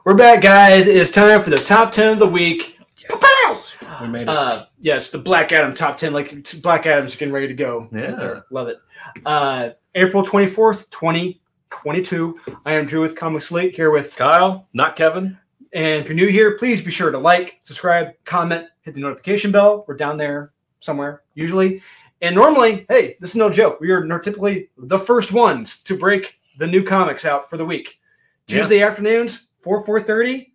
We're back, guys. It's time for the top 10 of the week. Yes. We made it. Yes, the Black Adam top 10. Like Black Adam's getting ready to go. Yeah. Right there. Love it. April 24th, 2022. I am Drew with Comic Slate here with Kyle, not Kevin. And if you're new here, please be sure to like, subscribe, comment, hit the notification bell. We're down there somewhere, usually. And normally, hey, this is no joke. We are typically the first ones to break the new comics out for the week. Tuesday afternoons, 4:30.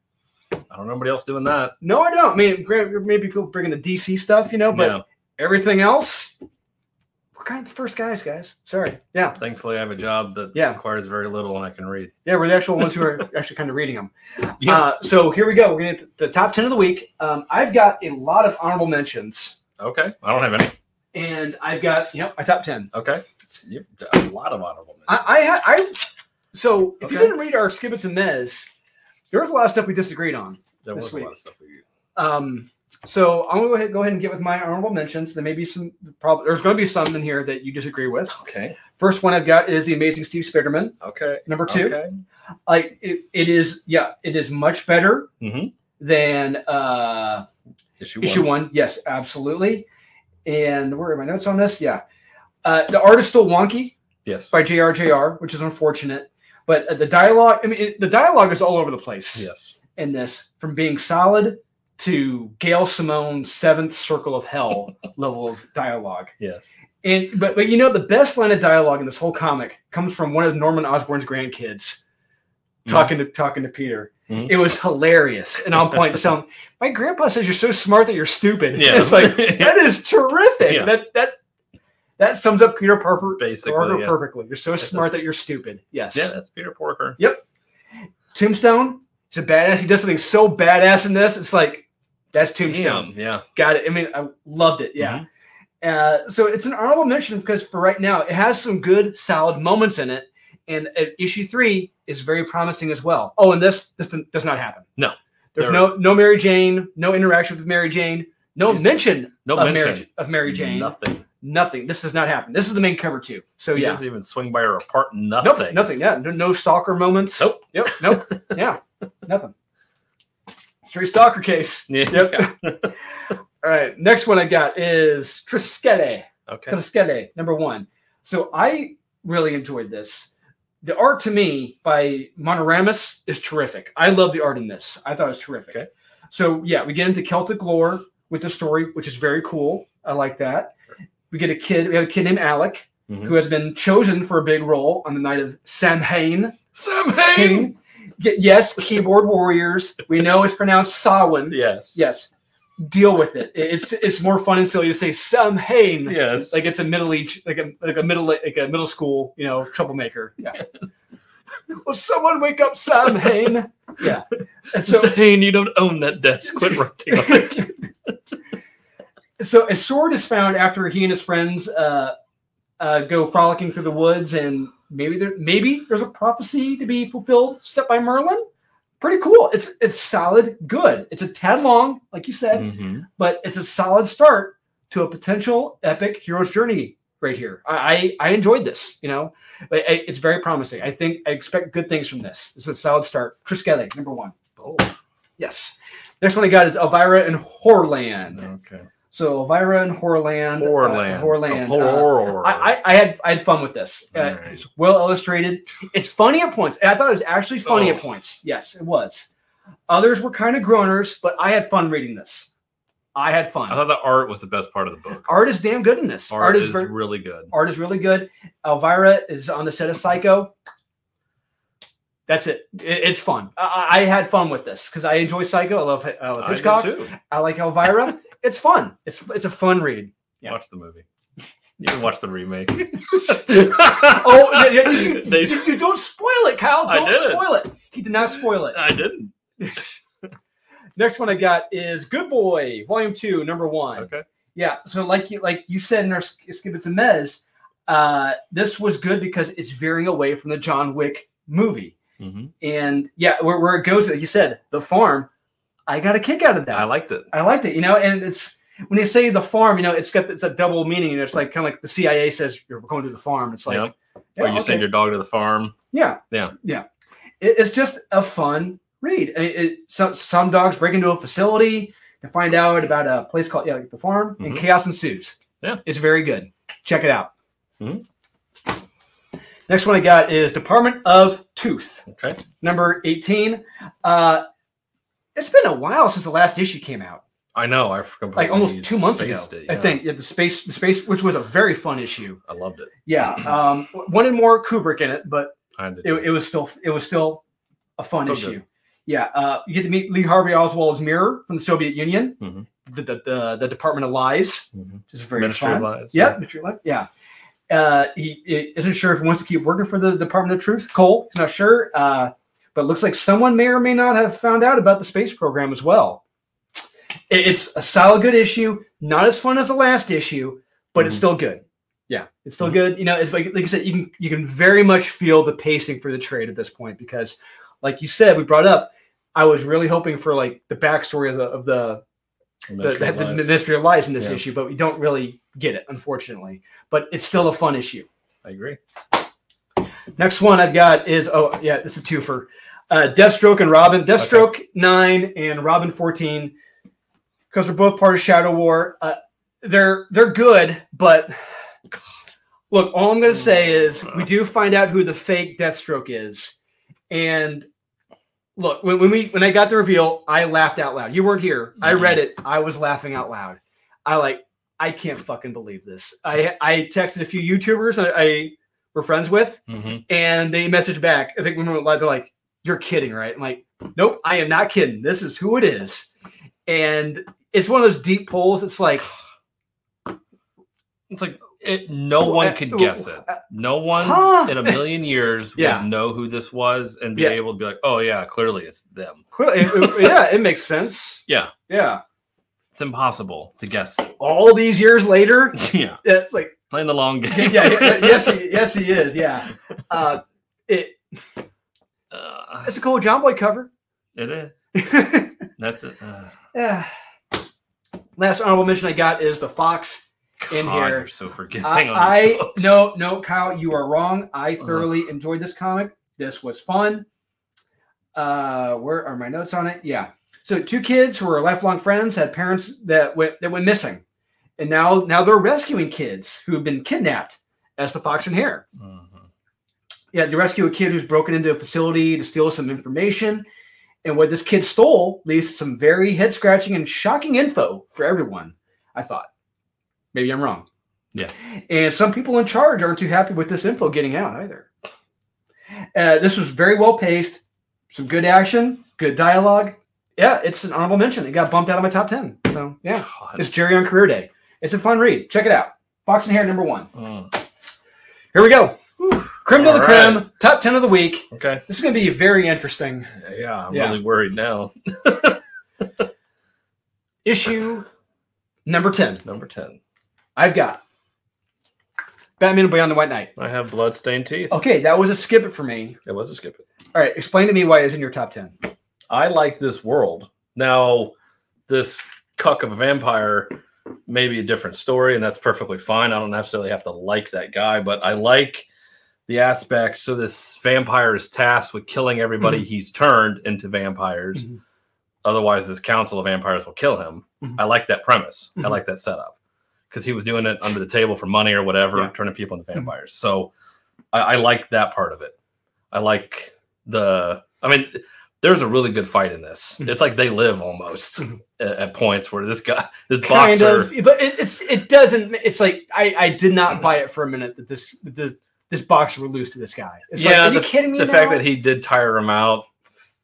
I don't know anybody else doing that. No, I don't. I mean, maybe people bringing the DC stuff, but everything else, we're kind of the first guys. Sorry. Yeah. Thankfully, I have a job that requires very little and I can read. Yeah, we're the actual ones who are actually kind of reading them. Yeah. So here we go. We're going to get the top 10 of the week. I've got a lot of honorable mentions. Okay. I don't have any. And I've got, my top 10. Okay. You've got a lot of honorable mentions. So if you didn't read our Skibbits and Mez, there was a lot of stuff we disagreed on. There was a lot of stuff we So I'm going to go ahead and get with my honorable mentions. There may be some, there's going to be some in here that you disagree with. Okay. First one I've got is The Amazing Steve Spiderman. Okay. Number 2. Okay. It is much better than issue 1. Yes, absolutely. And where are my notes on this? Yeah. The art is still wonky. Yes. By JR, which is unfortunate. But the dialogue, the dialogue is all over the place. Yes. In this, from being solid to Gail Simone's 7th Circle of Hell level of dialogue. Yes. But the best line of dialogue in this whole comic comes from one of Norman Osborn's grandkids talking to Peter. It was hilarious and on point. So my grandpa says you're so smart that you're stupid. Yeah. It's like that is terrific. Yeah. That sums up Peter Parker perfectly. You're so smart that you're stupid. Yes. Yeah, that's Peter Parker. Yep. Tombstone, he's a badass. He does something so badass in this. It's like, that's Tombstone. Yeah. Got it. I loved it. Yeah. So it's an honorable mention because for right now, it has some good, solid moments in it. And issue 3 is very promising as well. Oh, and this does not happen. No. There's no Mary Jane, no interaction with Mary Jane, no mention of Mary Jane. Nothing. This does not happen. This is the main cover too. So he doesn't even swing by her apart. Nothing. Nothing. Yeah. No stalker moments. Nope. Yep. Nope. Yeah. Nothing. Straight stalker case. Yeah. Yep. All right. Next one I got is Triskele. Okay. Triskele, number 1. So I really enjoyed this. The art to me by Monoramus is terrific. I love the art in this. I thought it was terrific. Okay. So we get into Celtic lore with the story, which is very cool. I like that. We have a kid named Alec, who has been chosen for a big role on the night of Samhain. Samhain! Yes, keyboard warriors. We know it's pronounced Samhain. Yes. Deal with it. It's more fun and silly to say Samhain. Yes. Like it's a middle school, troublemaker. Yeah. Will someone wake up Samhain? Yeah. And so, Mr. Hain, you don't own that desk. Quit writing on it. So a sword is found after he and his friends go frolicking through the woods, and maybe there's a prophecy to be fulfilled set by Merlin. Pretty cool. It's solid, good. It's a tad long, like you said, but it's a solid start to a potential epic hero's journey right here. I enjoyed this. It's very promising. I expect good things from this. This is a solid start. Triskele, number 1. Oh, yes. Next one I got is Elvira and Horrorland. Okay. So Elvira and Horrorland. I had fun with this. It's well illustrated. It's funny at points. I thought it was actually funny at points. Yes, it was. Others were kind of groaners, but I had fun reading this. I had fun. I thought the art was the best part of the book. Art is damn good in this. Art is really good. Art is really good. Elvira is on the set of Psycho. That's it. It's fun. I had fun with this because I enjoy Psycho. I love Hitchcock. I like Elvira. It's fun. It's a fun read. Yeah. Watch the movie. You can watch the remake. You don't spoil it, Kyle. Don't spoil it. He did not spoil it. I didn't. Next one I got is Good Boy, Volume 2, number 1. Okay. Yeah. So like you said in our Skibbits and Mez, this was good because it's veering away from the John Wick movie. And where it goes, like you said, the farm. I got a kick out of that. I liked it. And it's when you say the farm, it's a double meaning. It's like kind of like the CIA says you're going to the farm. It's like, or you send your dog to the farm. Yeah. It's just a fun read. Some dogs break into a facility to find out about a place called the farm, and chaos ensues. Yeah, it's very good. Check it out. Next one I got is Department of Tooth. Okay, number 18. It's been a while since the last issue came out. I know. I forgot. Like almost 2 months ago. I think the space, which was a very fun issue. I loved it. Yeah, wanted more Kubrick in it, but it was still a fun issue. Good. Yeah, you get to meet Lee Harvey Oswald's mirror from the Soviet Union, the Department of Lies, which is very Ministry fun. of Lies. Yeah, Ministry of Lies. Yeah. He isn't sure if he wants to keep working for the Department of Truth. Cole, he's not sure, but it looks like someone may or may not have found out about the space program as well. It's a solid, good issue. Not as fun as the last issue, but it's still good. Yeah, it's still good. You know, it's like I said, you can very much feel the pacing for the trade at this point because, like you said, we brought up, I was really hoping for like the backstory of the Ministry of Lies in this issue, but we don't really get it, unfortunately. But it's still a fun issue. I agree. Next one I've got is it's a twofer. Deathstroke and Robin. Deathstroke 9 and Robin 14, because they're both part of Shadow War. They're good, but look, all I'm going to say is we do find out who the fake Deathstroke is, and look, when I got the reveal, I laughed out loud. You weren't here. I read it. I was laughing out loud. I can't fucking believe this. I texted a few YouTubers I were friends with, and they messaged back. I think when we went live, they're like, "You're kidding, right?" I'm like, "Nope, I am not kidding. This is who it is." And it's one of those deep pulls. It's like no one could guess it. No one in a million years would know who this was and be able to be like, "Oh yeah, clearly it's them." It makes sense. Yeah. It's impossible to guess it. All these years later, it's like playing the long game. Yes, he is. Yeah, it's a cool John Boy cover. It is. That's it. Yeah. Last honorable mention I got is the Fox in here. You're so forgiving. No, Kyle, you are wrong. I thoroughly enjoyed this comic. This was fun. Where are my notes on it? Yeah. So 2 kids who were lifelong friends had parents that went missing, and now they're rescuing kids who have been kidnapped as the Fox and Hare. Yeah, they rescue a kid who's broken into a facility to steal some information, and what this kid stole leads to some very head scratching and shocking info for everyone. I thought, maybe I'm wrong. Yeah, and some people in charge aren't too happy with this info getting out either. This was very well paced, some good action, good dialogue. Yeah, it's an honorable mention. It got bumped out of my top 10. So, yeah, it's Jerry on career day. It's a fun read. Check it out. Fox and Hare, number 1. Here we go. Creme de la creme, top 10 of the week. Okay. This is going to be very interesting. Yeah, I'm really worried now. Issue number 10. Number 10. I've got Batman and Beyond the White Knight. I have Bloodstained Teeth. Okay, that was a skip it for me. It was a skip it. All right, explain to me why it's in your top 10. I like this world. Now, this cuck of a vampire may be a different story, and that's perfectly fine. I don't necessarily have to like that guy, but I like the aspects. So this vampire is tasked with killing everybody he's turned into vampires. Otherwise, this council of vampires will kill him. I like that premise. I like that setup because he was doing it under the table for money or whatever, turning people into vampires. So I like that part of it. I like there's a really good fight in this. It's like they live almost at points where this boxer, but it doesn't. It's like I did not buy it for a minute that this boxer would lose to this guy. It's like, are you kidding me? The fact that he did tire him out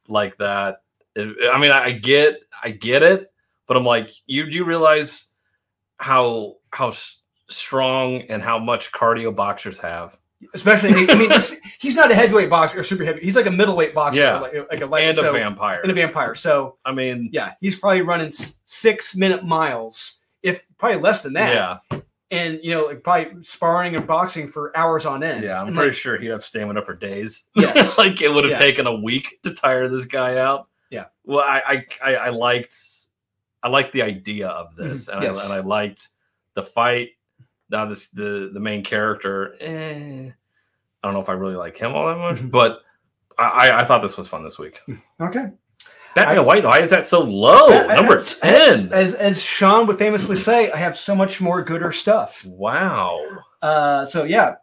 like that. I get it, but I'm like, you realize how strong and how much cardio boxers have. Especially, he's not a heavyweight boxer or super heavy. He's like a middleweight boxer, like a light, a vampire. And a vampire. So he's probably running 6-minute miles, if probably less than that. Yeah, and probably sparring and boxing for hours on end. Yeah, I'm pretty sure he'd have stamina for days. Yes, like it would have taken a week to tire this guy out. Yeah. Well, I liked the idea of this, and I liked the fight. Now the main character, I don't know if I really like him all that much, but I thought this was fun this week. Okay. Batman White, why is that so low? Number 10. As Sean would famously say, I have so much more gooder stuff. Wow. So yeah.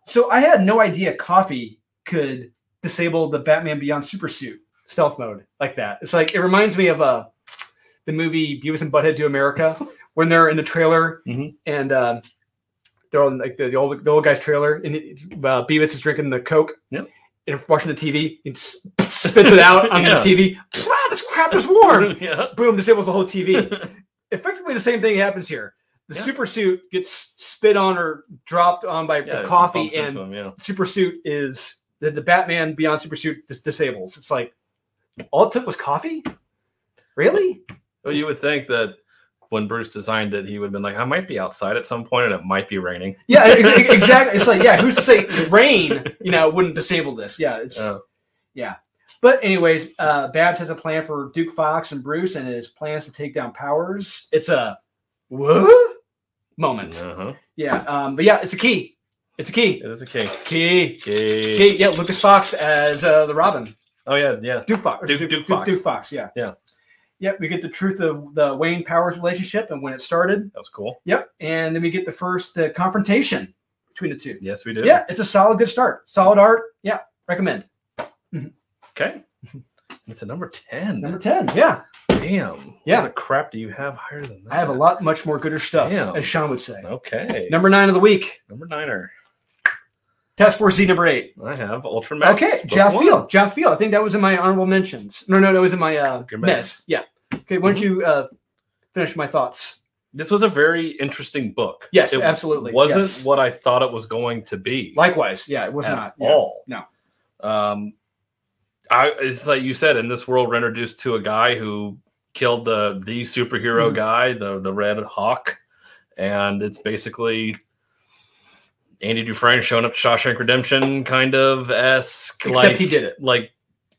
So I had no idea coffee could disable the Batman Beyond Supersuit stealth mode like that. It's like, it reminds me of the movie Beavis and Butthead Do America when they're in the trailer and they're on like the old guy's trailer and Beavis is drinking the Coke. Yep. And watching the TV, and spits it out on the TV. Wow, this crap is warm. Boom, disables the whole TV. Effectively, the same thing happens here. The supersuit gets spit on or dropped on by coffee, and supersuit is the Batman Beyond Supersuit disables. It's like, all it took was coffee? Really? Well, you would think that when Bruce designed it, he would have been like, I might be outside at some point and it might be raining. Yeah, exactly. It's like, who's to say rain, wouldn't disable this? Yeah, yeah. But anyways, Babs has a plan for Duke Fox and Bruce and his plans to take down Powers. It's a what moment. Yeah, but yeah, it's a key. It's a key. It is a key. Key. Yeah, Lucas Fox as the Robin. Oh, yeah. Duke Fox. Duke Fox. Duke Fox, yeah. Yeah. Yep, we get the truth of the Wayne Powers relationship and when it started. That was cool. Yep, and then we get the first confrontation between the two. Yes, we do. Yeah, it's a solid, good start. Solid art. Yeah, recommend. Okay. It's a number 10. Number 10, yeah. Damn. Yeah. What crap do you have higher than that? I have a lot, much more gooder stuff, Damn. as Sean would say. Okay. Number 9 of the week. Number 9er. Task Force Z number 8. I have Ultramax. Okay, Jeff Field. I think that was in my honorable mentions. No, it was in my mess. Yeah. Okay, why don't you finish my thoughts? This was a very interesting book. Yes, it absolutely. Wasn't what I thought it was going to be. Likewise, yeah, it was not all. No. It's like you said, in this world, we're introduced to a guy who killed the superhero guy, the Red Hawk, and it's basically Andy Dufresne showing up to Shawshank Redemption kind of esque. Except he did it. Like,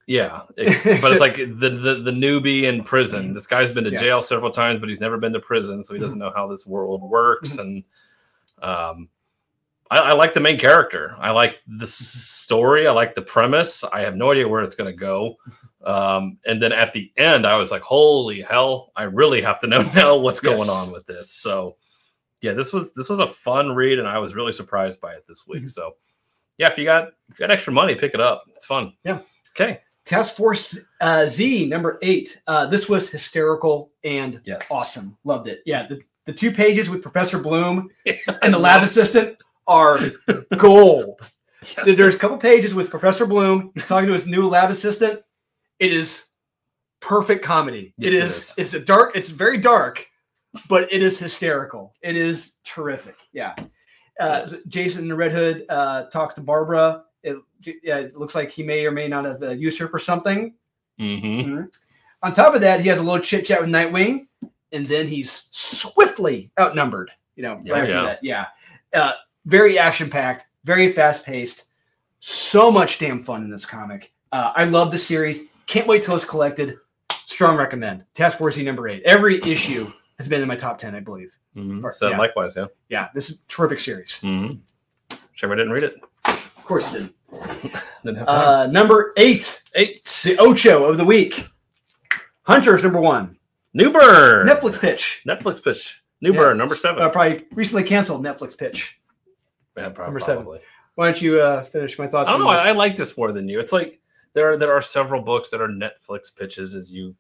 yeah. But it's like the newbie in prison. This guy's been to jail several times, but he's never been to prison, so he doesn't know how this world works. And I like the main character. I like the story. I like the premise. I have no idea where it's going to go. And then at the end, I was like, holy hell, I really have to know now what's going on with this. So yeah, this was a fun read, and I was really surprised by it this week. So yeah, if you got extra money, pick it up. It's fun. Yeah. Okay. Task Force Z number 8. This was hysterical and awesome. Loved it. Yeah. The 2 pages with Professor Bloom and the lab assistant are gold. There's a couple pages with Professor Bloom. He's talking to his new lab assistant. It is perfect comedy. Yes, It's a dark. It's very dark, but it is hysterical. It is terrific. Yeah. Jason in the Red Hood talks to Barbara. It looks like he may or may not have used her for something. On top of that, he has a little chit chat with Nightwing, and then he's swiftly outnumbered. Right after that. Yeah. Very action packed, very fast paced. So much damn fun in this comic. I love the series. Can't wait till it's collected. Strong recommend. Task Force Z number 8. Every issue has been in my top 10, I believe. So likewise, yeah. Yeah, this is a terrific series. Sure, I didn't read it. Of course you didn't. Didn't have time. Number 8. The Ocho of the week. Hunters number 1. New Burn. Netflix pitch. New Burn number 7. Probably recently canceled Netflix pitch. Yeah, number probably. 7. Why don't you finish my thoughts? I don't know. I like this more than you. It's like there are several books that are Netflix pitches, as you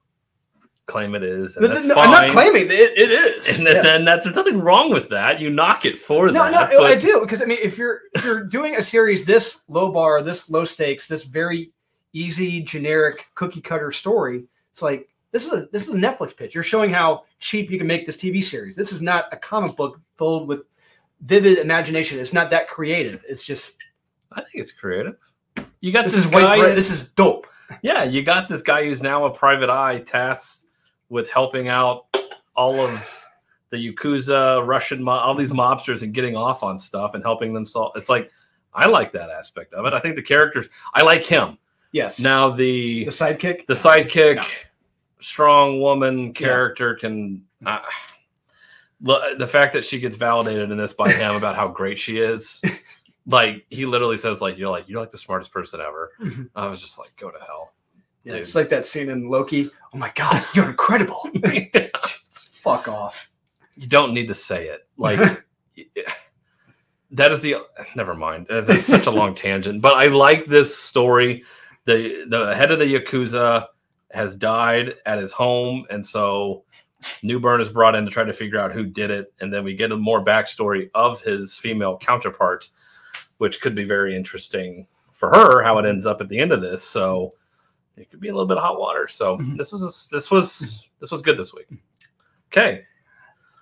claim it is. And that's fine. I'm not claiming it is. And then there's nothing wrong with that. You knock it for that. No, I do, because I mean, if you're doing a series this low bar, this low stakes, this very easy, generic, cookie cutter story, it's like this is a Netflix pitch. You're showing how cheap you can make this TV series. This is not a comic book filled with vivid imagination. It's not that creative. It's just, I think it's creative. You got this this is guy. This is dope. Yeah, you got this guy who's now a private eye tasked with helping out all of the Yakuza, Russian, all these mobsters and getting off on stuff and helping them solve. It's like, I like that aspect of it. I think the characters, I like him. Yes. Now the sidekick, strong woman character can, the fact that she gets validated in this by him about how great she is. Like, he literally says, like, you're like the smartest person ever. I was just like, go to hell. Yeah, it's like that scene in Loki. Oh my God, you're incredible. Fuck off. You don't need to say it. Like, that is the... Never mind. That's such a long tangent. But I like this story. The head of the Yakuza has died at his home, and so Newburn is brought in to try to figure out who did it, and then we get a more backstory of his female counterpart, which could be very interesting for her, how it ends up at the end of this. So it could be a little bit of hot water. So this was good this week. Okay.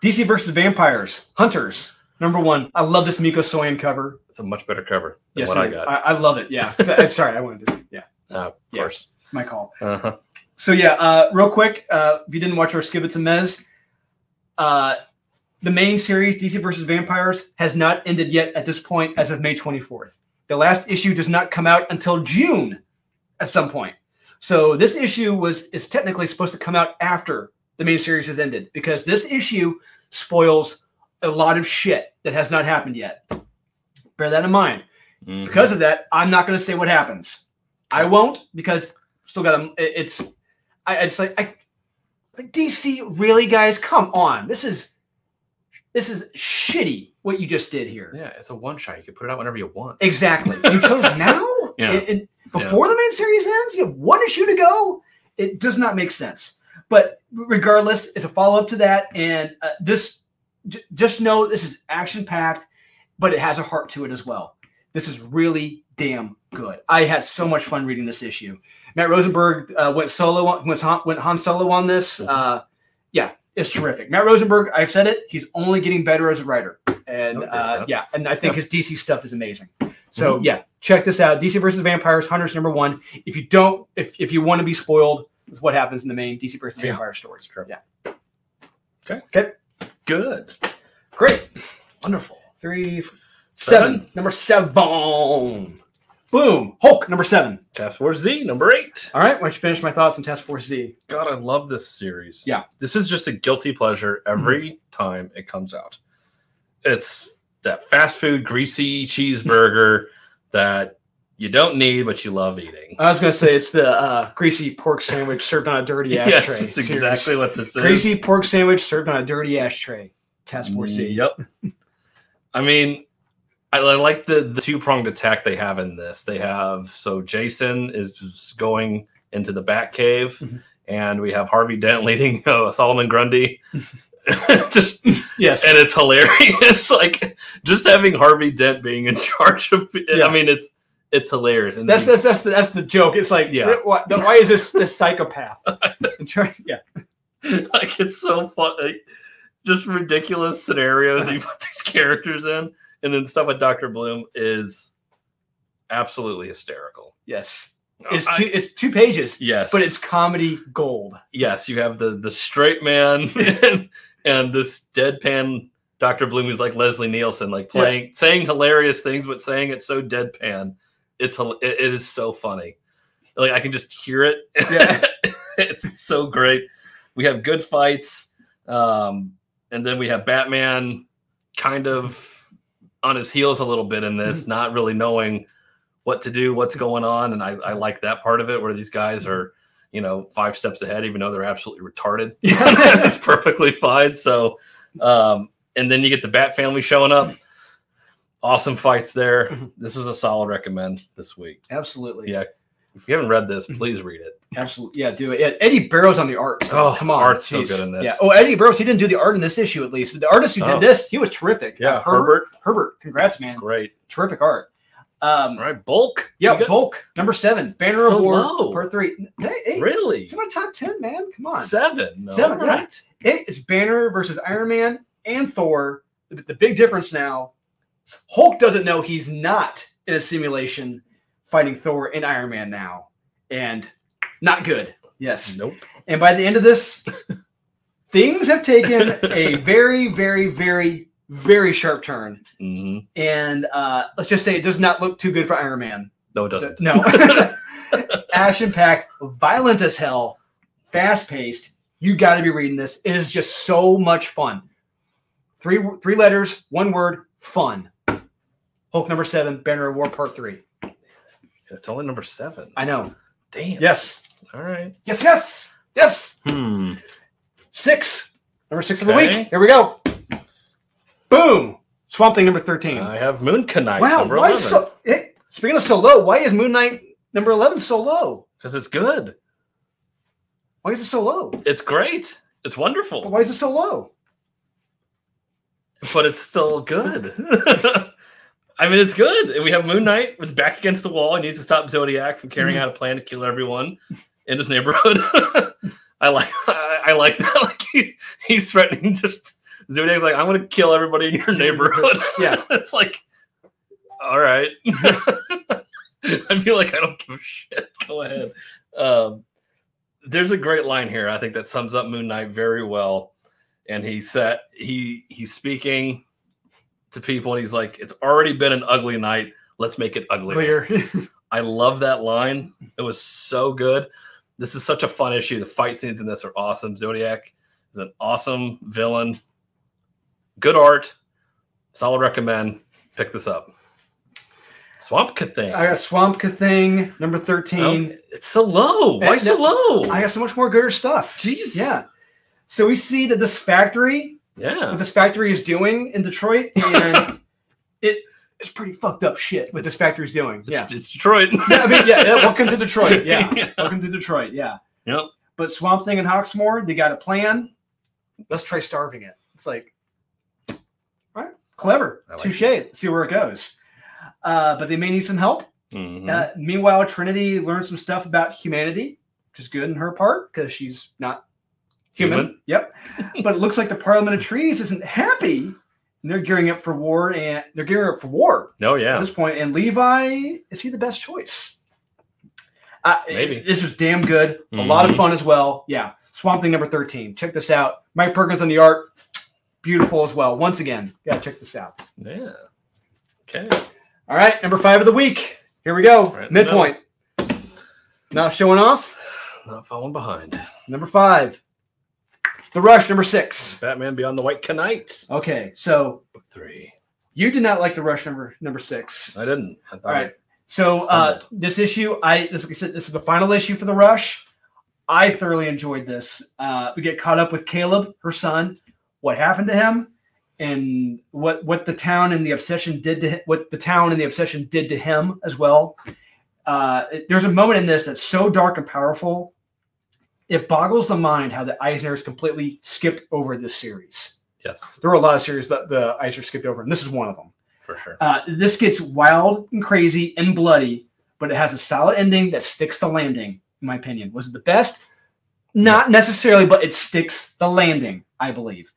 DC versus Vampires, Hunters, #1. I love this Miko Soyan cover. It's a much better cover than what I got. I love it. Yeah. Sorry, I wanted to. Yeah. Of course. It's my call. Uh-huh. So yeah, real quick, if you didn't watch our Skibbits and Mez, the main series, DC versus Vampires, has not ended yet at this point as of May 24th. The last issue does not come out until June at some point. So this issue is technically supposed to come out after the main series has ended, because this issue spoils a lot of shit that has not happened yet. Bear that in mind. Mm-hmm. Because of that, I'm not going to say what happens. I won't, because still got to. It's like DC, really, guys? Come on, this is shitty what you just did here. Yeah, it's a one shot. You can put it out whenever you want. Exactly. You chose now. Before the main series ends, you have one issue to go. It does not make sense. But regardless, it's a follow up to that, and just know this is action packed, but it has a heart to it as well. This is really damn good. I had so much fun reading this issue. Matt Rosenberg went Han Solo on this. Yeah, it's terrific. Matt Rosenberg, I've said it, he's only getting better as a writer. And and I think his DC stuff is amazing. So yeah, check this out. DC versus Vampires, Hunters #1. If you want to be spoiled with what happens in the main DC versus Vampire stories. Yeah. Okay. Good. Great. Wonderful. 3, 7. #7. Boom. Hulk, #7. Task Force Z, #8. All right. Why don't you finish my thoughts on Task Force Z? God, I love this series. Yeah. This is just a guilty pleasure every time it comes out. It's that fast food, greasy cheeseburger that you don't need, but you love eating. I was going to say it's the greasy pork sandwich served on a dirty ashtray. Yes, that's exactly what this is. Greasy pork sandwich served on a dirty ashtray. Task Force Z. Yep. I mean, I like the two-pronged attack they have in this. They have, so Jason is just going into the Batcave, and we have Harvey Dent leading Solomon Grundy. Yes, and it's hilarious. Like, just having Harvey Dent being in charge of I mean, it's hilarious. And that's the joke. It's like, why is this psychopath in charge? Yeah, like, it's so fun. Like, just ridiculous scenarios you put these characters in, and then stuff with Dr. Bloom is absolutely hysterical. Yes. It's 2 pages. Yes. But it's comedy gold. Yes, you have the straight man and this deadpan Dr. Bloom who's like Leslie Nielsen, like saying hilarious things, but saying it so deadpan. It is so funny. Like, I can just hear it. Yeah. It's so great. We have good fights. And then we have Batman kind of on his heels a little bit in this, not really knowing what to do, what's going on. And I like that part of it, where these guys are, 5 steps ahead, even though they're absolutely retarded. It's perfectly fine. So, and then you get the Bat family showing up. Awesome fights there. This is a solid recommend this week. Absolutely. Yeah. If you haven't read this, please read it. Absolutely. Yeah, do it. Yeah, Eddie Barrow's on the art. So come on. Art's so good in this. Yeah. Oh, Eddie Barrows, he didn't do the art in this issue, at least. But the artist who did this, he was terrific. Yeah, Herbert. Congrats, man. Great. Terrific art. All right, Bulk. Yeah, Bulk, #7. Banner of War, low. Part 3. Hey, really? It's in my top 10, man. Come on. 7. No. 7, right? It's Banner versus Iron Man and Thor. The big difference now, Hulk doesn't know he's not in a simulation fighting Thor and Iron Man now. And not good. Yes. Nope. And by the end of this, things have taken a very, very, very, very sharp turn. And let's just say it does not look too good for Iron Man. No, it doesn't. No. Action-packed, violent as hell, fast-paced. You got to be reading this. It is just so much fun. 3 letters, 1 word, fun. Hulk #7, Banner of War Part 3. It's only #7. I know. Damn. Yes. All right. Yes, yes, yes. Hmm. 6. Number 6 of the week. Here we go. Boom. Swamp Thing number 13. I have Moon Knight Wow. number Why 11. speaking of so low, why is Moon Knight number 11 so low? Because it's good. Why is it so low? It's great. It's wonderful. Why is it so low? But it's still good. I mean, it's good. We have Moon Knight with back against the wall. He needs to stop Zodiac from carrying out a plan to kill everyone in his neighborhood. I like that. Like he's threatening just Zodiac's like, I'm going to kill everybody in your neighborhood. Yeah. It's like, all right. I feel like I don't give a shit. Go ahead. There's a great line here. I think that sums up Moon Knight very well. And he's speaking to people and he's like, it's already been an ugly night. Let's make it uglier. I love that line. It was so good. This is such a fun issue. The fight scenes in this are awesome. Zodiac is an awesome villain. Good art. Solid recommend. Pick this up. Swamp Thing. I got Swamp Thing number 13. Oh, it's so low. Why so low? I got so much more gooder stuff. Jeez. Yeah. So we see that this factory, what this factory is doing in Detroit, and it's pretty fucked up shit what this factory's doing. It's Detroit. Welcome to Detroit. Yeah. Welcome to Detroit. Yeah. Yep. But Swamp Thing and Hawksmoor, they got a plan. Let's try starving it. It's like, all right, clever. Touche. See where it goes. But they may need some help. Mm-hmm. Meanwhile, Trinity learns some stuff about humanity, which is good in her part because she's not human. Yep. But it looks like the Parliament of Trees isn't happy, and they're gearing up for war. Oh yeah. At this point, and Levi, is he the best choice? Maybe. This was damn good. A lot of fun as well. Yeah. Swamp Thing number 13. Check this out. Mike Perkins on the art. Beautiful as well. Once again, gotta check this out. Yeah. Okay. All right, number 5 of the week. Here we go. Right, Midpoint. Not showing off. Not falling behind. Number 5. The Rush, number 6. Batman Beyond the White Knight. Okay, so book 3. You did not like The Rush number 6. I didn't. All right. So this issue, like I said, this is the final issue for The Rush. I thoroughly enjoyed this. We get caught up with Caleb, her son, what happened to him, and what the town and the obsession did to him as well. There's a moment in this that's so dark and powerful. It boggles the mind how the Eisners completely skipped over this series. Yes. There were a lot of series that the Eisners skipped over, and this is one of them. For sure. This gets wild and crazy and bloody, but it has a solid ending that sticks the landing, in my opinion. Was it the best? Not necessarily, but it sticks the landing, I believe.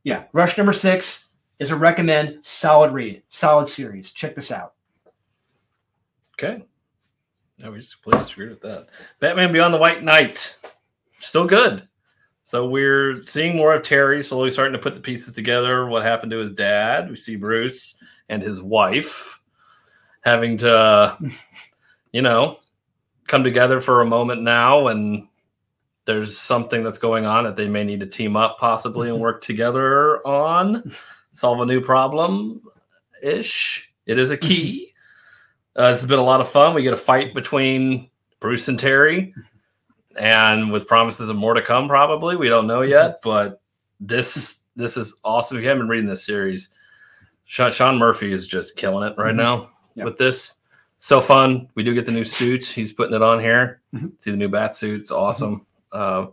Yeah, Rush number 6 is a recommend. Solid read. Solid series. Check this out. Okay. No, we just completely disagreed with that. Batman Beyond the White Knight. Still good. So we're seeing more of Terry slowly starting to put the pieces together. What happened to his dad? We see Bruce and his wife having to, come together for a moment now. And there's something that's going on that they may need to team up possibly and work together on. Solve a new problem-ish. It is a key. This has been a lot of fun. We get a fight between Bruce and Terry. And with promises of more to come, probably. We don't know yet, but this is awesome. If you haven't been reading this series, Sean Murphy is just killing it right now with this. So fun. We do get the new suit. He's putting it on here. See the new bat suit. It's awesome. And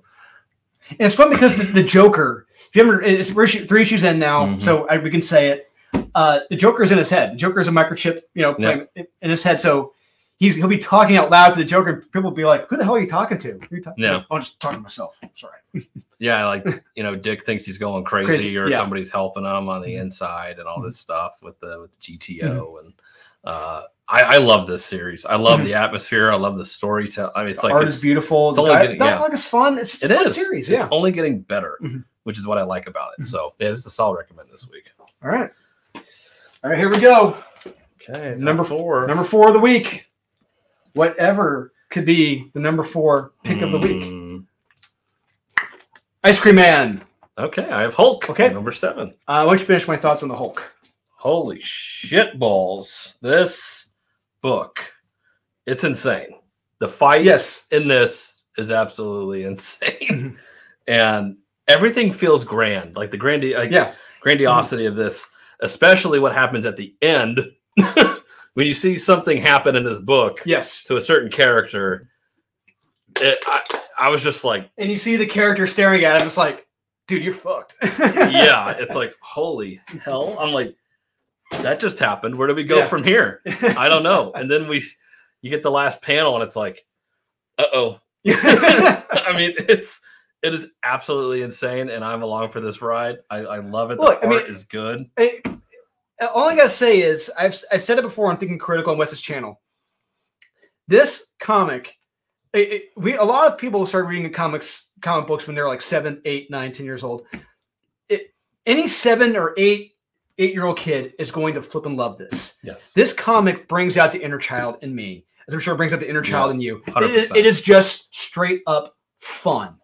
it's fun because the Joker, if you haven't, we're 3 issues in now, so we can say it. The Joker is in his head. The Joker is a microchip, playing in his head. So he'll be talking out loud to the Joker, and people will be like, "Who the hell are you talking to?" I'm just talking to myself. Sorry. Yeah, Dick thinks he's going crazy or somebody's helping him on the inside and all this stuff with the GTO and. I love this series. I love the atmosphere. I love the storytelling. I mean, it's art is beautiful. The dialogue is fun. It's just a fun series. Yeah. It's only getting better, which is what I like about it. So this is a solid recommend this week. All right, here we go. Okay, number 4. Number 4 of the week. Whatever could be the number 4 pick of the week. Ice Cream Man. Okay, I have Hulk. Okay, number 7. Why don't you finish my thoughts on the Hulk? Holy shit balls. This book, it's insane. The fight in this is absolutely insane. And everything feels grand. Like the grandiosity of this, especially what happens at the end when you see something happen in this book to a certain character. I was just like, and you see the character staring at him. It's like, dude, you're fucked. Yeah, it's like, holy hell. I'm like, that just happened. Where do we go from here? I don't know. And then you get the last panel, and it's like, uh-oh. I mean, it is absolutely insane, and I'm along for this ride. I love it. The art is good. All I gotta say is, I said it before on Thinking Critical on Wes's channel. This comic, a lot of people start reading comic books when they're like 7, 8, 9, 10 years old. Any 7 or 8-year-old kid is going to flip and love this. Yes. This comic brings out the inner child in me, as I'm sure it brings out the inner child in you. 100%. It is just straight up fun.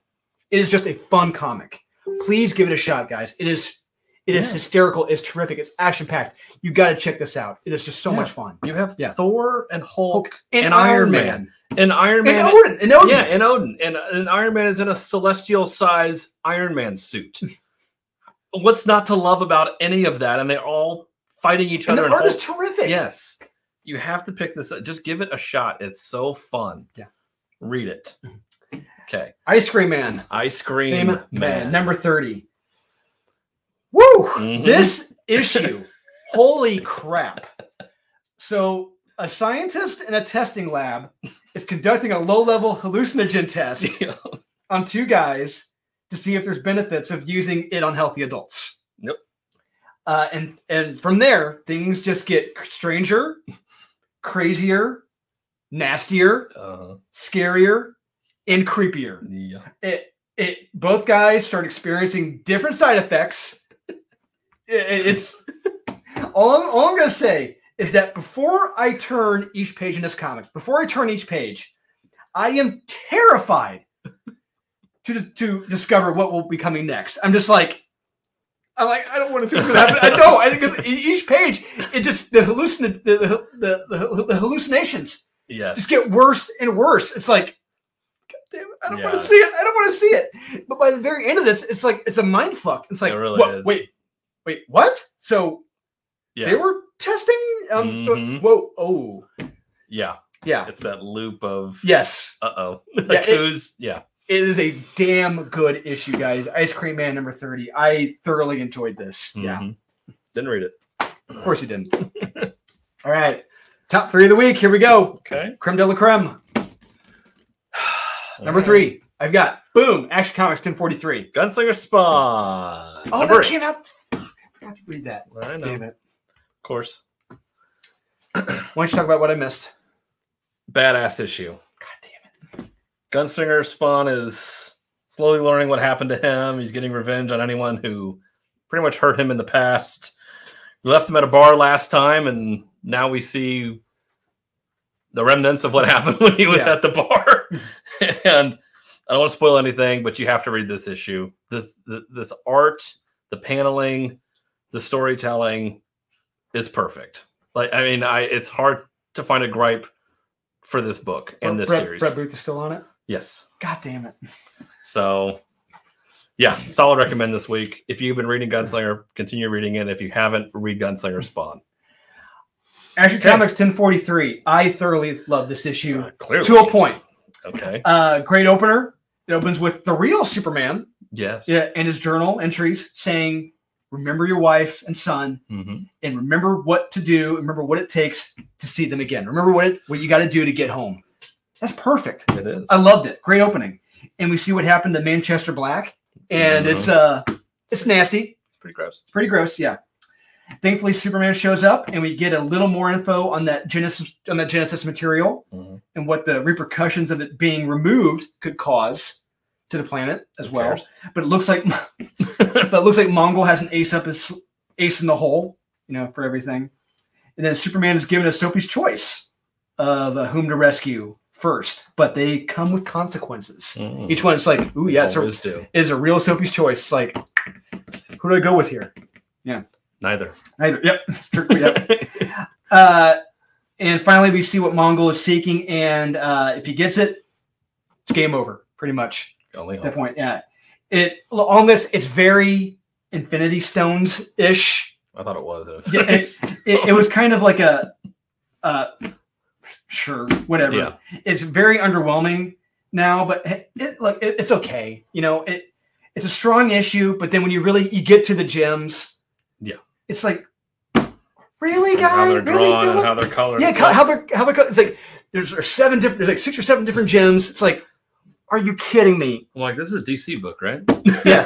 It is just a fun comic. Please give it a shot, guys. It is hysterical. It's terrific. It's action-packed. You got to check this out. It is just so much fun. You have Thor and Hulk and Iron Man. And Iron Man. And Odin. Yeah, and Odin. And Iron Man is in a celestial-size Iron Man suit. What's not to love about any of that? And they're all fighting each other. And the art is terrific. Yes. You have to pick this up. Just give it a shot. It's so fun. Yeah. Read it. Okay. Ice Cream Man. Ice Cream Man. Number 30. Woo! This issue. Holy crap. So a scientist in a testing lab is conducting a low-level hallucinogen test on 2 guys to see if there's benefits of using it on healthy adults. Nope. And from there, things just get stranger, crazier, nastier, scarier, and creepier. Yeah. Both guys start experiencing different side effects. It's all I'm gonna say is that before I turn each page in this comic, I am terrified to discover what will be coming next. I don't want to see what's gonna happen. I don't. I think because each page, it just the hallucinations just get worse and worse. It's like, God damn it, I don't want to see it. I don't want to see it. But by the very end of this, it's like it's a mind fuck. It's like, it really is. Wait, what? So they were testing? Whoa, oh. Yeah. Yeah. It's that loop of uh-oh. Like It is a damn good issue, guys. Ice Cream Man number 30. I thoroughly enjoyed this. Yeah. Didn't read it. Of course you didn't. All right. Top 3 of the week. Here we go. Okay. Creme de la creme. Number 3. I've got, boom, Action Comics 1043. Gunslinger Spawn. Oh, that came out. I forgot to read that. I know. Damn it. Of course. Why don't you talk about what I missed? Badass issue. God damn it. Gunslinger Spawn is slowly learning what happened to him. He's getting revenge on anyone who pretty much hurt him in the past. We left him at a bar last time, and now we see the remnants of what happened when he was at the bar. And I don't want to spoil anything, but you have to read this issue. This art, the paneling, the storytelling is perfect. Like, I mean, it's hard to find a gripe for this book and this series. Brett Booth is still on it? Yes. God damn it. So, yeah, solid recommend this week. If you've been reading Gunslinger, continue reading it. If you haven't, read Gunslinger Spawn. Action Comics 1043. I thoroughly love this issue clearly. To a point. Okay. Great opener. It opens with the real Superman. Yes. Yeah, and his journal entries saying, remember your wife and son, and remember what to do. Remember what it takes to see them again. Remember what you got to do to get home. That's perfect. It is. I loved it. Great opening. And we see what happened to Manchester Black, and it's nasty. It's pretty gross. Pretty gross, yeah. Thankfully, Superman shows up, and we get a little more info on that Genesis material and what the repercussions of it being removed could cause to the planet as well. But it looks like, Mongol has an ace in the hole, for everything. And then Superman is given a Sophie's choice of whom to rescue first, but they come with consequences. Each one is like, ooh, yeah, it is a real Sophie's choice. It's like, who do I go with here? Yeah. Neither. Yep. Strictly, yep. And finally, we see what Mongol is seeking, and if he gets it, it's game over pretty much. Only At that point, yeah. On this, it's very Infinity Stones ish. I thought it was. It was kind of like a sure, whatever. Yeah. It's very underwhelming now, but it's okay. You know, it's a strong issue, but then when you get to the gems, yeah, it's like, really, guys? How they're really, drawn and how they're colored. Yeah, how they're it's like there's like 6 or 7 different gems. It's like, are you kidding me? I'm like, this is a DC book, right? Yeah.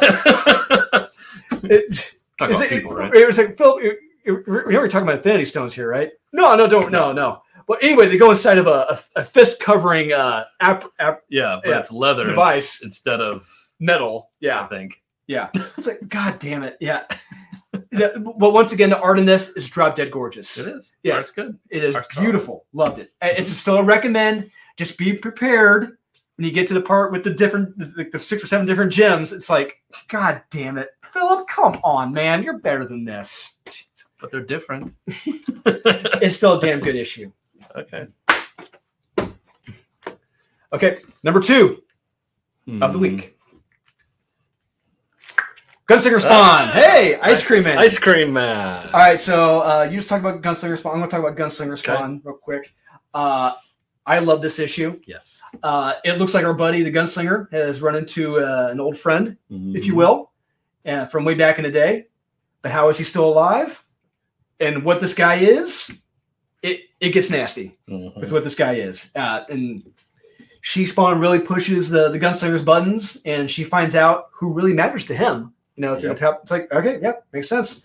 Talk about people, right? It was like, Phil, we're talking about Infinity Stones here, right? No. But anyway, they go inside of a fist covering but it's leather device instead of metal. Yeah, I think. Yeah, it's like, God damn it. Yeah. But once again, the art in this is drop dead gorgeous. It is. Yeah, Art's good. It is beautiful. Loved it. It's still a recommend. Just be prepared when you get to the part with the 6 or 7 different gems. It's like, God damn it, Philip, come on, man, you're better than this. But they're different. It's still a damn good issue. Okay. Okay, number 2 of the week. Gunslinger Spawn. Hey, Ice Cream Man. Ice Cream Man. All right, so you just talked about Gunslinger Spawn. I'm going to talk about Gunslinger Spawn real quick. I love this issue. Yes. It looks like our buddy, the Gunslinger, has run into an old friend, if you will, from way back in the day. But how is he still alive? And what this guy is, it gets nasty with what this guy is. And She-Spawn really pushes the Gunslinger's buttons, and she finds out who really matters to him. You know, it's like, okay, makes sense.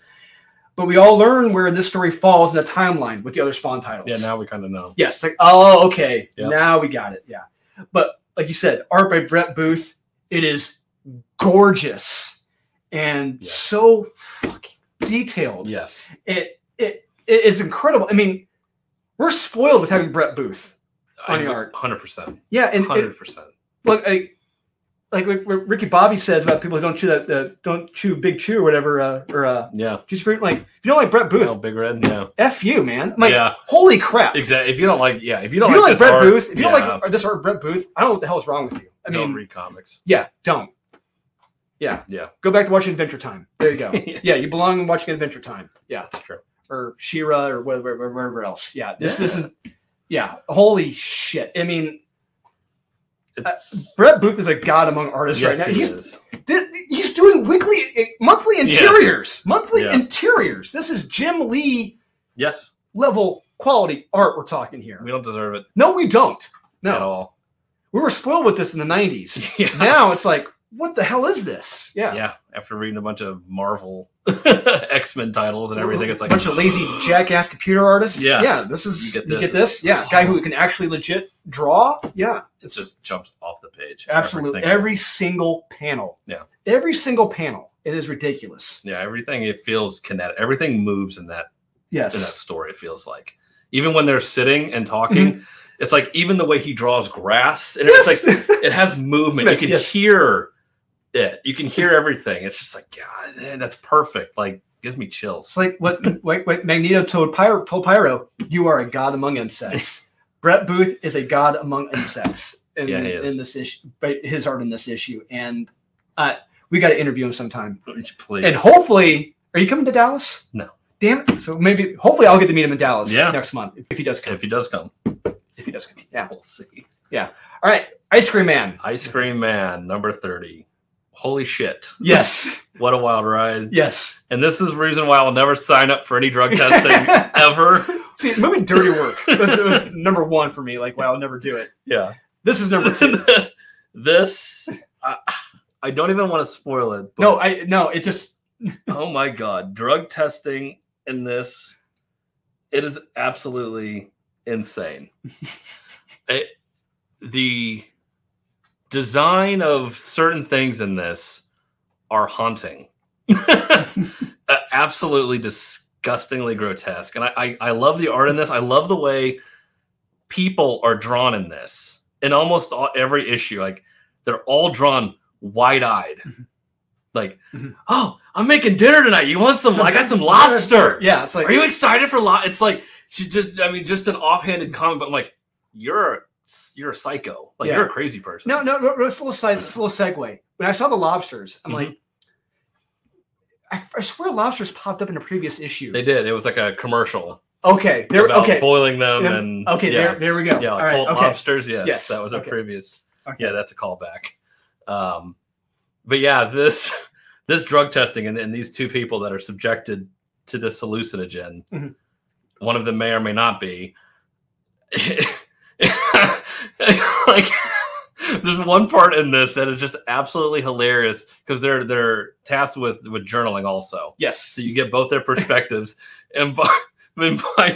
But we all learn where this story falls in the timeline with the other Spawn titles. Yeah, now we kind of know. Yes, like, oh, okay, now we got it. Yeah, but like you said, art by Brett Booth. It is gorgeous and so fucking detailed. Yes, it is incredible. I mean, we're spoiled with having Brett Booth on the art. 100%. Yeah, and 100%. Look, like what Ricky Bobby says about people who don't chew don't chew Big Chew or whatever, just fruit. Like, if you don't like Brett Booth, Big Red, F you, man. I'm like, holy crap. Exactly. If you don't like, if you don't like this Brett art, Booth, if you don't like this art, Brett Booth, I don't know what the hell is wrong with you. I mean, don't read comics. Yeah, don't. Yeah. Go back to watching Adventure Time. There you go. Yeah, you belong in watching Adventure Time. Yeah, that's true. Or She-Ra or wherever else. Yeah, this is holy shit. I mean, Brett Booth is a god among artists right now. He's doing monthly interiors. Interiors. This is Jim Lee level quality art we're talking here. We don't deserve it. No, we don't. No. At all. We were spoiled with this in the 90s. Now it's like, what the hell is this? Yeah. After reading a bunch of Marvel X-Men titles and everything, it's like a bunch of lazy jackass computer artists. Yeah. This is you get this. Yeah. Guy who can actually legit draw. Yeah. It just jumps off the page. Absolutely. Every single panel. Yeah. Every single panel. It is ridiculous. Yeah. Everything, it feels kinetic. Everything moves in that story, it feels like. Even when they're sitting and talking, it's like even the way he draws grass, and it's like it has movement. You can hear it. You can hear everything. It's just like, God, man, that's perfect. Like, gives me chills. It's like what Magneto told Pyro, you are a god among insects. Brett Booth is a god among insects in this issue, his art in this issue. And we got to interview him sometime. Please. And hopefully, are you coming to Dallas? No. Damn it. So hopefully I'll get to meet him in Dallas next month if he does come. If he does come. Yeah. We'll see. Yeah. All right. Ice Cream Man. Ice Cream Man, number 30. Holy shit. Yes. What a wild ride. Yes. And this is the reason why I'll never sign up for any drug testing ever. See, movie Dirty Work it was number 1 for me. Like, well, I'll never do it. Yeah. This is number 2. This, I don't even want to spoil it. But it just. Oh my God. Drug testing in this, it is absolutely insane. The design of certain things in this are haunting. Absolutely disgustingly grotesque. And I love the art in this. I love the way people are drawn in this. In almost every issue, like they're all drawn wide-eyed. Like, oh, I'm making dinner tonight. You want some? I got some lobster. Yeah, it's like, are you excited for lobster? It's like just an offhanded comment, but I'm like, you're a you're a psycho. Like Yeah. you're a crazy person. No, it's a little segue. When I saw the lobsters, I'm like, I swear lobsters popped up in a previous issue. They did. It was like a commercial. Okay, they're about boiling them and there we go. Yeah, like all cold right, lobsters. Yes, that was a previous. Okay. Yeah, that's a callback. But yeah, this drug testing and these two people that are subjected to this hallucinogen, one of them may or may not be. Like, there's one part in this that is just absolutely hilarious because they're tasked with journaling also. Yes, so you get both their perspectives, and by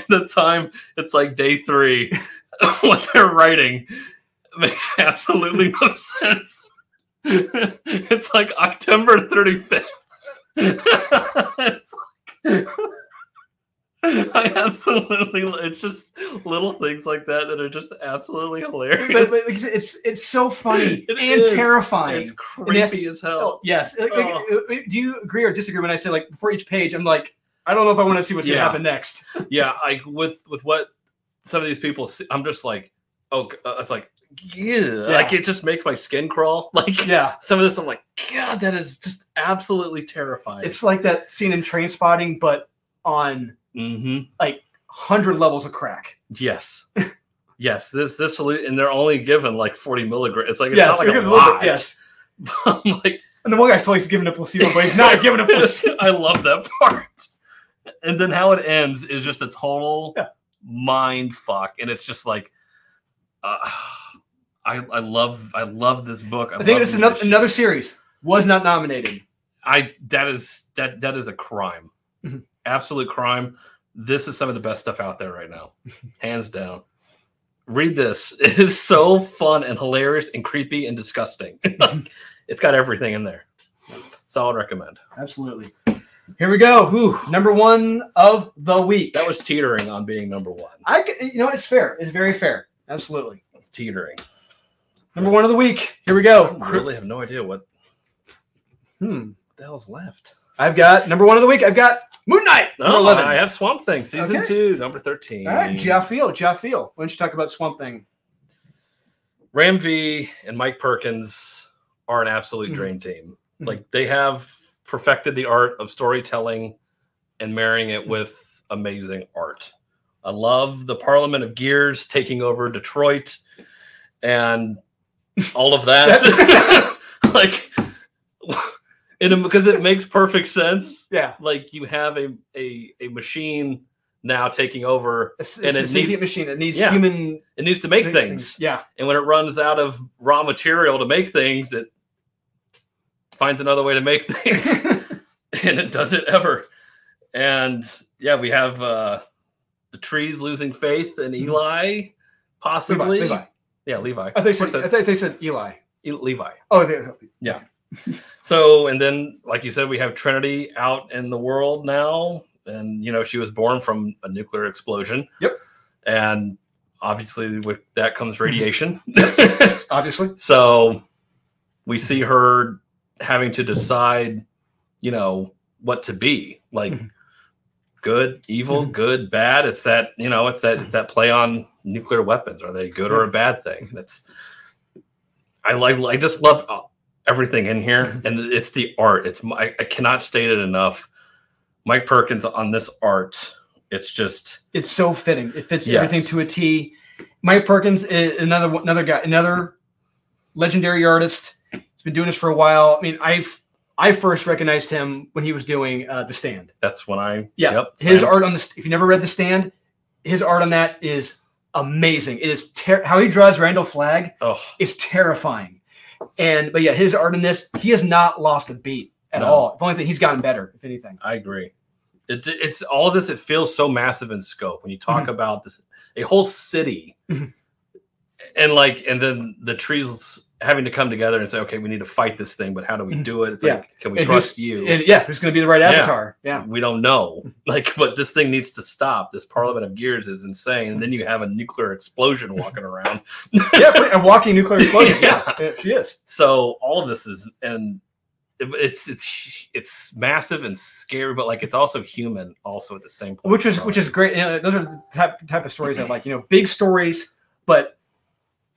the time it's like day 3, what they're writing makes absolutely no sense. It's like October 35th. It's like, it's just little things like that are just absolutely hilarious. But it's so funny and terrifying. It's creepy as hell. Yes. Do you agree or disagree when I say, like, before each page, I'm like, I don't know if I want to see what's going to happen next. Yeah, like with what some of these people see, I'm just like, it's like, yeah, like it just makes my skin crawl. Like, some of this, I'm like, God, that is just absolutely terrifying. It's like that scene in Trainspotting, but on like 100 levels of crack. Yes, yes. This and they're only given like 40 milligrams. It's like it's not like a lot. Yes. I'm like, and the one guy's totally giving a placebo, but he's not giving a placebo. I love that part. And then how it ends is just a total mind fuck, and it's just like, I love this book. I think it's another series was not nominated. That is a crime, absolute crime. This is some of the best stuff out there right now, hands down. Read this; it is so fun and hilarious and creepy and disgusting. It's got everything in there. Solid recommend. Absolutely. Here we go. Ooh, number 1 of the week. That was teetering on being number one. It's fair. It's very fair. Absolutely. Teetering. Number 1 of the week. Here we go. I really have no idea what the hell's left. I've got number 1 of the week. I've got Moon Knight. Number 11. I have Swamp Thing, season 2, number 13. All right, Jaffiel. Why don't you talk about Swamp Thing? Ram V and Mike Perkins are an absolute dream team. Like, they have perfected the art of storytelling and marrying it with amazing art. I love the Parliament of Gears taking over Detroit and all of that. Like, because it makes perfect sense. Yeah. Like, you have a machine now taking over, it's a sentient machine. It needs human. It needs to make things. Yeah. And when it runs out of raw material to make things, it finds another way to make things, and it does it ever. And we have the trees losing faith in Eli, possibly. Levi. Yeah, Levi. I thought they said Eli. Levi. Oh, yeah. So, and then, like you said, we have Trinity out in the world now, and she was born from a nuclear explosion. Yep. And obviously, with that comes radiation. Obviously. So, we see her having to decide, what to be, like good, evil, good, bad. It's that, it's that play on nuclear weapons. Are they good or a bad thing? I just love everything in here, and it's the art. I cannot state it enough. Mike Perkins on this art, it's so fitting. It fits everything to a T. Mike Perkins is another guy, another legendary artist. He's been doing this for a while. I mean, I first recognized him when he was doing The Stand. That's when his art on if you never read The Stand, his art on that is amazing. It is how he draws Randall Flagg is terrifying. But his art in this, he has not lost a beat at all. If only thing, he's gotten better, if anything. I agree. It's all of this. It feels so massive in scope when you talk about this, a whole city, and then the trees having to come together and say, okay, we need to fight this thing, but how do we do it? It's like, can we trust you? And who's going to be the right avatar? Yeah. We don't know. But this thing needs to stop. This Parliament of Gears is insane. And then you have a nuclear explosion walking around. A walking nuclear explosion. Yeah, she is. So all of this is, and it's massive and scary, but it's also human also at the same point. Which is great. Those are the type of stories I like, big stories, but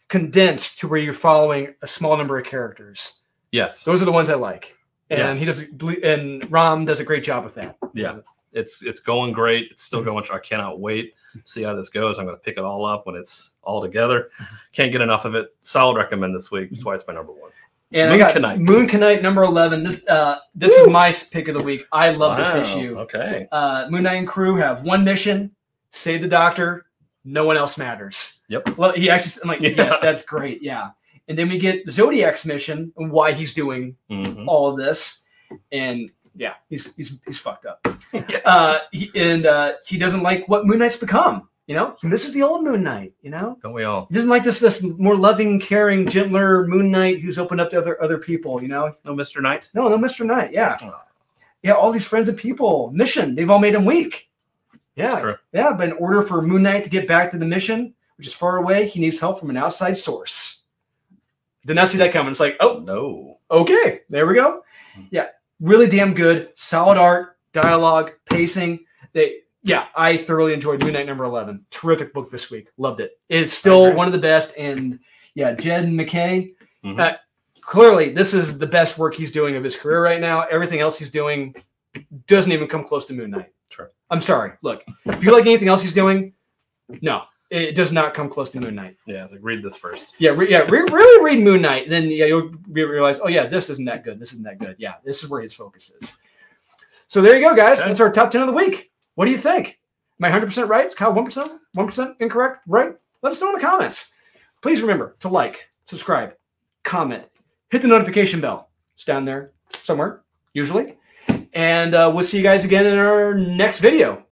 condensed to where you're following a small number of characters. Yes. Those are the ones I like. And Yes. and Rom does a great job with that. Yeah. It's going great. It's still going. I cannot wait to see how this goes. I'm going to pick it all up when it's all together. Can't get enough of it. Solid recommend this week. That's why it's my number one. And I got Moon Knight number 11. This is my pick of the week. I love this issue. Okay. Moon Knight and crew have one mission: save the Doctor. No one else matters. Yep. Well, he actually, I'm like, yes, that's great. Yeah. And then we get Zodiac's mission and why he's doing all of this. And yeah, he's fucked up. Yes. He doesn't like what Moon Knight's become. You know, he misses the old Moon Knight. You know, don't we all? He doesn't like this more loving, caring, gentler Moon Knight who's opened up to other people. You know, no Mr. Knight. No Mr. Knight. Yeah, yeah. All these friends and people mission. They've all made him weak. Yeah, yeah. But in order for Moon Knight to get back to the mission, which is far away, he needs help from an outside source. Did not see that coming. It's like, oh no. Okay, there we go. Yeah, really damn good. Solid art, dialogue, pacing. I thoroughly enjoyed Moon Knight number 11. Terrific book this week. Loved it. It's still one of the best. And yeah, Jed McKay. Clearly, this is the best work he's doing of his career right now. Everything else he's doing doesn't even come close to Moon Knight. Sure. I'm sorry. Look, if you like anything else he's doing, no, it does not come close to Moon Knight. Yeah, like read this first. Yeah, really read Moon Knight. Then you'll realize, oh yeah, this isn't that good. This isn't that good. Yeah, this is where his focus is. So there you go, guys. That's our top 10 of the week. What do you think? Am I 100% right? Is Kyle 1% incorrect? Right? Let us know in the comments. Please remember to like, subscribe, comment, hit the notification bell. It's down there somewhere, usually. And we'll see you guys again in our next video.